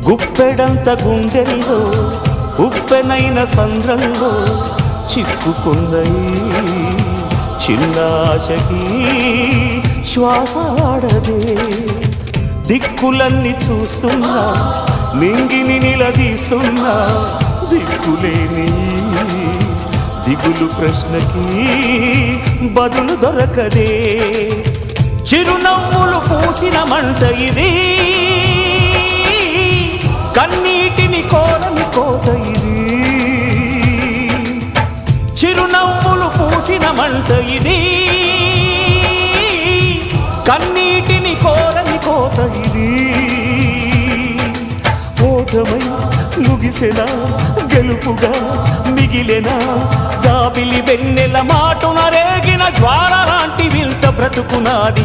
గుప్పెడంత గుండెల్లో ఉప్పెనైన సంద్రంలో చిక్కుకున్నై చిన్నాశకి శ్వాస ఆడదే దిక్కులన్నీ చూస్తున్నా నింగిని నిలదీస్తున్నా దిక్కులేని దిగులు ప్రశ్నకి బదులు దొరకదే చిరునవ్వులు పూసిన మంట ఇది కన్నీటిని కోరని కోత ఇది చిరునవ్వులు పూసిన మంట ఇది కన్నీటిని కోరని కోత ఇది ఓటమై ముగిసెనా గెలుపుగా మిగిలెనా జాబిలి వెన్నెల మాటున రేగిన జ్వాల లాంటి వింత బ్రతుకునాది